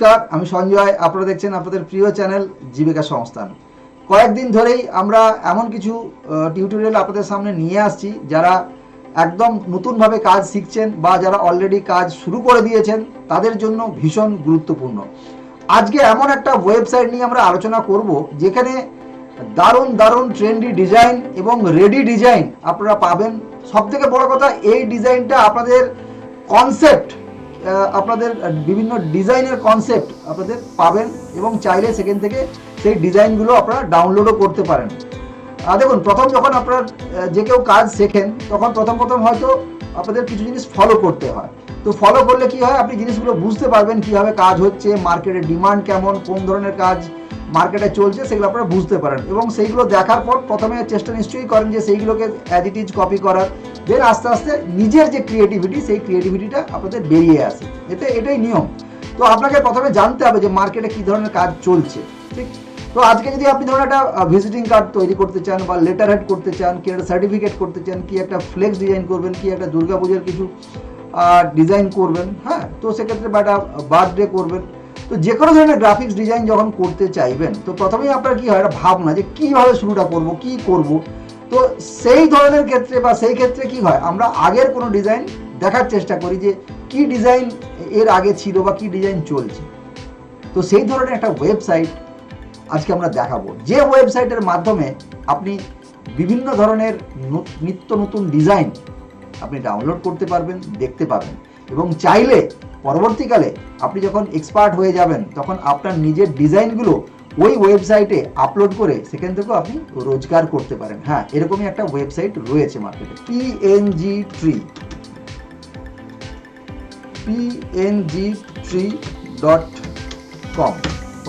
নমস্কার, আমি সঞ্জয়। আপনারা দেখছেন আপনাদের প্রিয় চ্যানেল জীবিকা সংস্থান। কয়েকদিন ধরেই আমরা এমন কিছু টিউটোরিয়াল আপনাদের সামনে নিয়ে আসছি যারা একদম নতুনভাবে কাজ শিখছেন বা যারা অলরেডি কাজ শুরু করে দিয়েছেন তাদের জন্য ভীষণ গুরুত্বপূর্ণ। আজকে এমন একটা ওয়েবসাইট নিয়ে আমরা আলোচনা করব যেখানে দারুণ দারুণ ট্রেন্ডি ডিজাইন এবং রেডি ডিজাইন আপনারা পাবেন। সবথেকে বড় কথা, এই ডিজাইনটা আপনাদের কনসেপ্ট, আপনাদের বিভিন্ন ডিজাইনের কনসেপ্ট আপনাদের পাবেন এবং চাইলে সেখান থেকে সেই ডিজাইনগুলো আপনারা ডাউনলোডও করতে পারেন। দেখুন, প্রথম যখন আপনার যে কেউ কাজ শেখেন তখন প্রথম হয়তো আপনাদের কিছু জিনিস ফলো করতে হয়। তো ফলো করলে কি হয়, আপনি জিনিসগুলো বুঝতে পারবেন কীভাবে কাজ হচ্ছে, মার্কেটের ডিমান্ড কেমন, কোন ধরনের কাজ মার্কেটে চলছে সেগুলো আপনারা বুঝতে পারেন এবং সেইগুলো দেখার পর প্রথমে চেষ্টা নিশ্চয়ই করেন যে সেইগুলোকে অ্যাজ ইট ইজ কপি করার। দেন আস্তে আস্তে নিজের যে ক্রিয়েটিভিটি, সেই ক্রিয়েটিভিটিটা আপনাদের বেরিয়ে আসে। এটাই নিয়ম। তো আপনাকে প্রথমে জানতে হবে যে মার্কেটে কী ধরনের কাজ চলছে, ঠিক? তো আজকে যদি আপনি ধরুন একটা ভিজিটিং কার্ড তৈরি করতে চান বা লেটার হেড করতে চান, কি একটা সার্টিফিকেট করতে চান, কি একটা ফ্লেক্স ডিজাইন করবেন, কি একটা দুর্গাপূজার কিছু ডিজাইন করবেন, হ্যাঁ, তো সেক্ষেত্রে বা একটা বার্থডে করবেন, তো যে কোনো ধরনের গ্রাফিক্স ডিজাইন যখন করতে চাইবেন তো প্রথমেই আপনার কি হয়, একটা ভাবনা যে কীভাবে শুরুটা করব, কি করব। তো সেই ধরনের ক্ষেত্রে বা সেই ক্ষেত্রে কি হয়, আমরা আগের কোনো ডিজাইন দেখার চেষ্টা করি যে কি ডিজাইন এর আগে ছিল বা কি ডিজাইন চলছে। তো সেই ধরনের একটা ওয়েবসাইট আজকে আমরা দেখাবো, যে ওয়েবসাইটের মাধ্যমে আপনি বিভিন্ন ধরনের নিত্য নতুন ডিজাইন আপনি ডাউনলোড করতে পারবেন, দেখতে পাবেন এবং চাইলে পরবর্তীকালে আপনি যখন এক্সপার্ট হয়ে যাবেন তখন আপনার নিজের ডিজাইনগুলো ওই ওয়েবসাইটে আপলোড করে সেখান থেকেও আপনি রোজগার করতে পারেন। হ্যাঁ, এরকমই একটা ওয়েবসাইট রয়েছে মার্কেটে, png3.com।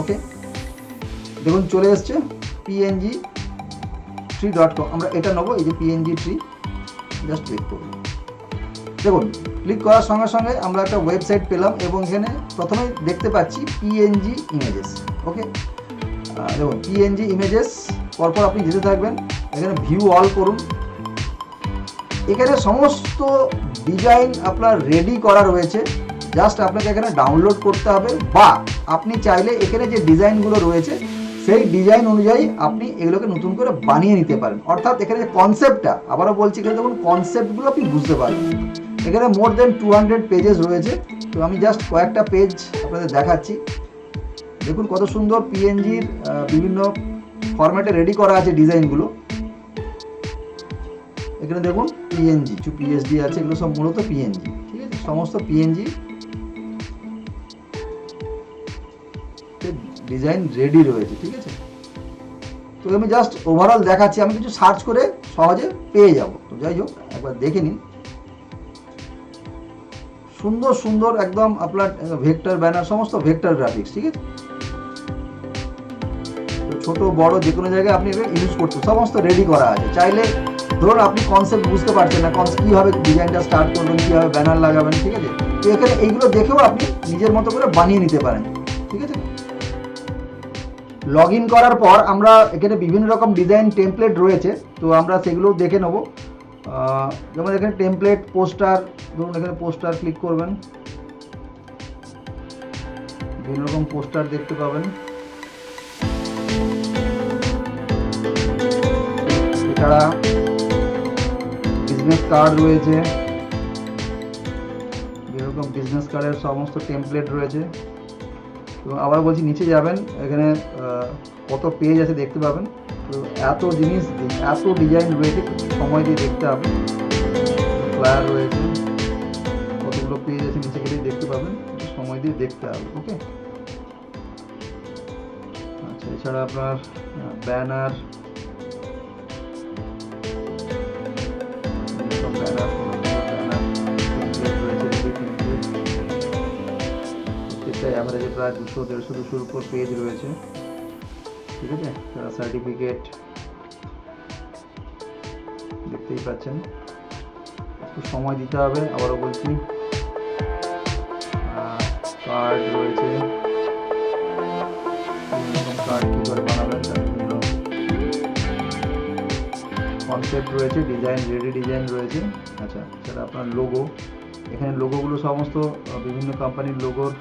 ওকে, দেখুন চলে এসছে png3.com। আমরা এটা নেবো, এই যে png3, জাস্ট ক্লিক করব। দেখুন, ক্লিক করার সঙ্গে সঙ্গে আমরা একটা ওয়েবসাইট পেলাম এবং এখানে প্রথমে দেখতে পাচ্ছি পিএনজি ইমেজেস। ওকে, দেখুন পিএনজি ইমেজেস, পরপর আপনি যেতে থাকবেন, এখানে ভিউ অল করুন। এখানে সমস্ত ডিজাইন আপনার রেডি করা রয়েছে, জাস্ট আপনাকে এখানে ডাউনলোড করতে হবে বা আপনি চাইলে এখানে যে ডিজাইনগুলো রয়েছে সেই ডিজাইন অনুযায়ী আপনি এগুলোকে নতুন করে বানিয়ে নিতে পারেন। অর্থাৎ এখানে যে কনসেপ্টটা, আবারও বলছি, এখানে দেখুন কনসেপ্টগুলো আপনি বুঝতে পারবেন। এখানে মোর দেন 200 পেজেস রয়েছে। তো আমি জাস্ট কয়েকটা পেজ আপনাদের দেখাচ্ছি। দেখুন কত সুন্দর পিএনজির বিভিন্ন ফরম্যাটে রেডি করা আছে ডিজাইনগুলো। এখানে দেখুন পিএনজি, কিছু পিএসডি আছে, এগুলো সব মূলত পিএনজি, ঠিক আছে? সমস্ত পিএনজি ডিজাইন রেডি রয়েছে, ঠিক আছে? তো আমি জাস্ট ওভারঅল দেখাচ্ছি, আমি কিছু সার্চ করে সহজে পেয়ে যাব। তো যাই হোক, একবার দেখে নিন। সুন্দর সুন্দর একদম আপনার ভেক্টর ব্যানার, সমস্ত ভেক্টর গ্রাফিক্স, ঠিক আছে? তো ছোট বড় যে কোনো জায়গায় আপনি ইউজ করতে সমস্ত রেডি করা আছে। চাইলে ধরুন আপনি কনসেপ্ট বুঝতে পারছেন না, কীভাবে ডিজাইনটা স্টার্ট করবেন, কীভাবে ব্যানার লাগাবেন, ঠিক আছে? তো এখানে এইগুলো দেখেও আপনি নিজের মতো করে বানিয়ে নিতে পারেন, ঠিক আছে? লগ ইন করার পর আমরা এখানে বিভিন্ন রকম ডিজাইন টেমপ্লেট রয়েছে, তো আমরা সেগুলোও দেখে নেব। যেমন এখানে টেমপ্লেট, পোস্টার, ধরুন এখানে পোস্টার ক্লিক করবেন, বিভিন্ন রকম পোস্টার দেখতে পাবেন। এছাড়া বিজনেস কার্ড রয়েছে, বিভিন্ন রকম বিজনেস কার্ডের সমস্ত টেমপ্লেট রয়েছে। তো আবার বলছি, নিচে যাবেন, এখানে কত পেজ আছে দেখতে পাবেন। তো এত জিনিস, এত ডিজাইন রয়েছে, সময় দিয়ে দেখতে হবে। ফ্লায়ার রয়েছে, কতগুলো পেজ আছে নিচে গেলেই দেখতে পাবেন, সময় দিয়ে দেখতে হবে। ওকে, আচ্ছা, এছাড়া আপনার ব্যানার, অ্যাভারেজে প্রায় 200-150-200 উপর পেজ রয়েছে, ঠিক আছে? তারা সার্টিফিকেট দেখতেই পাচ্ছেন, একটু সময় দিতে হবে। আবারও বলছি, কার্ড রয়েছে, কার্ড কী করে বানাবেন তার জন্য কনসেপ্ট রয়েছে, ডিজাইন, রেডি ডিজাইন রয়েছে। আচ্ছা, সেটা আপনার লোগো, এখানে লোগোগুলো সমস্ত বিভিন্ন কোম্পানির লোগোর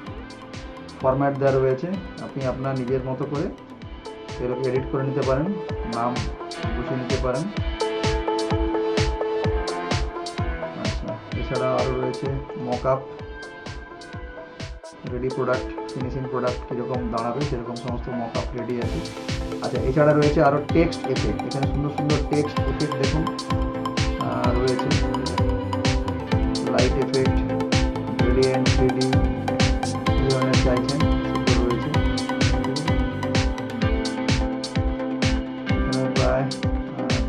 ফরম্যাট দেওয়া রয়েছে, আপনি আপনার নিজের মতো করে এরকম এডিট করে নিতে পারেন, নাম বসিয়ে নিতে পারেন। আচ্ছা, এছাড়া আরও রয়েছে mockup, ready product, finishing product কীরকম দাঁড়াবে সেরকম সমস্ত মকআপ রেডি আছে। আচ্ছা, এছাড়া রয়েছে আরও টেক্সট এফেক্ট, এখানে সুন্দর সুন্দর টেক্সট এফেক্ট দেখুন রয়েছে, লাইট এফেক্ট, গ্রেডিয়েন্ট, 3D এই ধরনের চাইছেন সেগুলো রয়েছে। এখানে প্রায়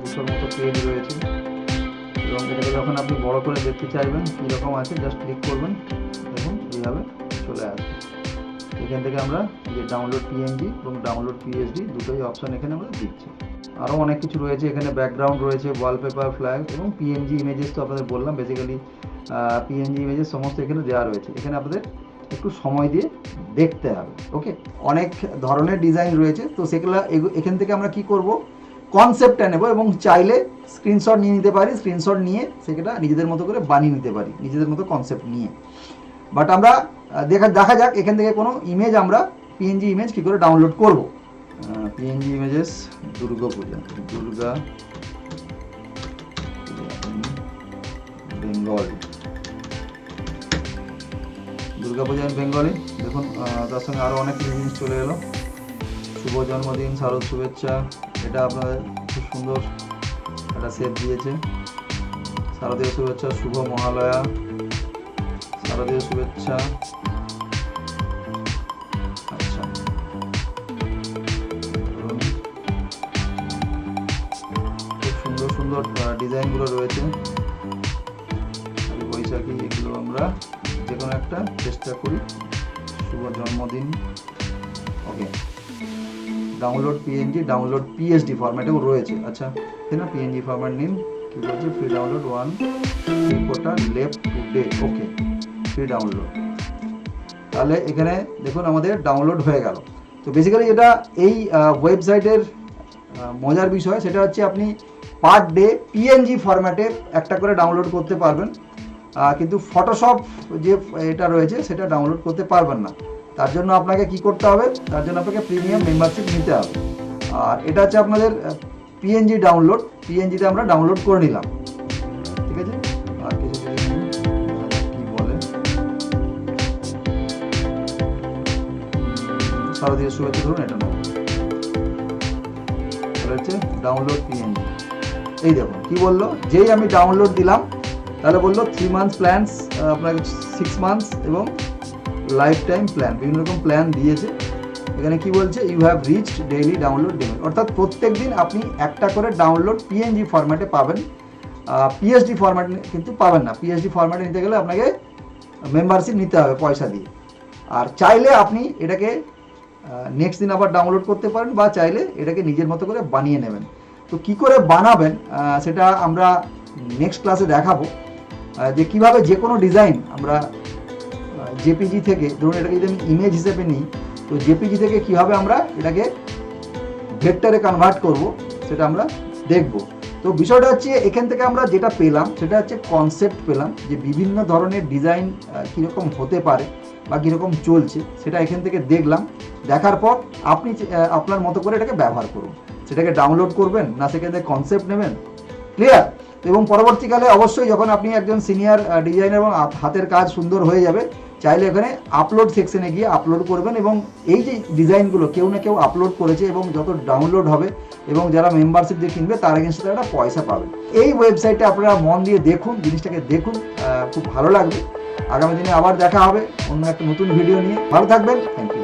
200 মতো পেজ রয়েছে এবং এটাকে যখন আপনি বড় করে দেখতে চাইবেন কীরকম আছে জাস্ট ক্লিক করবেন, দেখুন এইভাবে চলে আসবে। এখান থেকে আমরা যে ডাউনলোড পিএনজি এবং ডাউনলোড পিএসডি দুটোই অপশন এখানে আমরা দিচ্ছি। আরও অনেক কিছু রয়েছে এখানে, ব্যাকগ্রাউন্ড রয়েছে, ওয়ালপেপার, ফ্ল্যাগ এবং পিএনজি ইমেজেস তো আপনাদের বললাম, বেসিক্যালি পিএনজি ইমেজেস সমস্ত এখানে দেওয়া রয়েছে। এখানে আপনাদের একটু সময় দিয়ে দেখতে হবে। ওকে, অনেক ধরনের ডিজাইন রয়েছে, তো সেগুলো এখান থেকে আমরা কি করব, কনসেপ্টটা নেব এবং চাইলে স্ক্রিনশট নিয়ে নিতে পারি, স্ক্রিনশট নিয়ে সেটা নিজেদের মতো করে বানিয়ে নিতে পারি, নিজেদের মতো কনসেপ্ট নিয়ে। বাট আমরা দেখা যাক এখান থেকে কোনো ইমেজ আমরা পিএনজি ইমেজ কী করে ডাউনলোড করব। PNG images Durga Puja, Bengali, Durga Puja in Bengali. দেখুন তার সঙ্গে আরও অনেক কিছু জিনিস চলে এলো, শুভ জন্মদিন, শারদ শুভেচ্ছা, এটা আপনাদের খুব সুন্দর একটা সেভ দিয়েছে, শারদীয় শুভেচ্ছা, শুভ মহালয়া, শারদীয় শুভেচ্ছা। আচ্ছা, খুব সুন্দর সুন্দর ডিজাইনগুলো রয়েছে, বৈশাখী, এগুলো আমরা যে কোনো একটা চেষ্টা করি, শুভ জন্মদিন। Okay, download PNG, download PSD ফরম্যাটেও রয়েছে। আচ্ছা, না পিএনজি ফরম্যাট নিন, কি বলছে, free download 1 quota left today. Okay, free download. তাহলে এখানে দেখুন আমাদের ডাউনলোড হয়ে গেল। তো বেসিক্যালি এটা এই ওয়েবসাইটের মজার বিষয় সেটা হচ্ছে আপনি পার ডে পিএনজি ফরম্যাটে একটা করে ডাউনলোড করতে পারবেন, কিন্তু ফটোশপ যে এটা রয়েছে সেটা ডাউনলোড করতে পারবেন না। তার জন্য আপনাকে কি করতে হবে, তার জন্য আপনাকে প্রিমিয়াম মেম্বারশিপ নিতে হবে। আর এটা হচ্ছে আপনাদের পিএনজি ডাউনলোড, পিএনজিতে আমরা ডাউনলোড করে নিলাম, ঠিক আছে। আর কিছু কি বলে, শারদীয় শুভেচ্ছা, ধরুন এটা নেব, এটা হচ্ছে ডাউনলোড পিএনজি। এই দেখুন কি বললো, যেই আমি ডাউনলোড দিলাম তাহলে বললো 3 মান্থস প্ল্যান্স, আপনাকে 6 মান্থস এবং লাইফ টাইম প্ল্যান, বিভিন্ন রকম প্ল্যান দিয়েছে। এখানে কি বলছে, you have reached daily download limit, অর্থাৎ প্রত্যেক দিন আপনি একটা করে ডাউনলোড পিএনজি ফরম্যাটে পাবেন, পিএসডি ফরম্যাট কিন্তু পাবেন না। পিএসডি ফরম্যাটে নিতে গেলে আপনাকে মেম্বারশিপ নিতে হবে পয়সা দিয়ে। আর চাইলে আপনি এটাকে নেক্সট দিন আবার ডাউনলোড করতে পারেন, বা চাইলে এটাকে নিজের মতো করে বানিয়ে নেবেন। তো কি করে বানাবেন সেটা আমরা নেক্সট ক্লাসে দেখাবো, যে কিভাবে যে কোনো ডিজাইন আমরা জেপিজি থেকে, ধরুন এটাকে যদি আমি ইমেজ হিসেবে নিই, তো জেপিজি থেকে কিভাবে আমরা এটাকে ভেক্টরে কনভার্ট করব সেটা আমরা দেখব। তো বিষয়টা হচ্ছে এখান থেকে আমরা যেটা পেলাম সেটা হচ্ছে কনসেপ্ট পেলাম, যে বিভিন্ন ধরনের ডিজাইন কীরকম হতে পারে বা কীরকম চলছে সেটা এখান থেকে দেখলাম। দেখার পর আপনি আপনার মতো করে এটাকে ব্যবহার করুন, সেটাকে ডাউনলোড করবেন না সেখান থেকে কনসেপ্ট নেবেন, ক্লিয়ার। এবং পরবর্তীকালে অবশ্যই যখন আপনি একজন সিনিয়র ডিজাইনার এবং হাতের কাজ সুন্দর হয়ে যাবে, চাইলে এখানে আপলোড সেকশনে গিয়ে আপলোড করবেন, এবং এই যে ডিজাইনগুলো কেউ না কেউ আপলোড করেছে এবং যত ডাউনলোড হবে এবং যারা মেম্বারশিপ দিয়ে কিনবে তার এগেনস্টে একটা পয়সা পাবে। এই ওয়েবসাইটে আপনারা মন দিয়ে দেখুন, জিনিসটাকে দেখুন, খুব ভালো লাগবে। আগামী দিনে আবার দেখা হবে অন্য একটা নতুন ভিডিও নিয়ে। ভালো থাকবেন, থ্যাংক ইউ।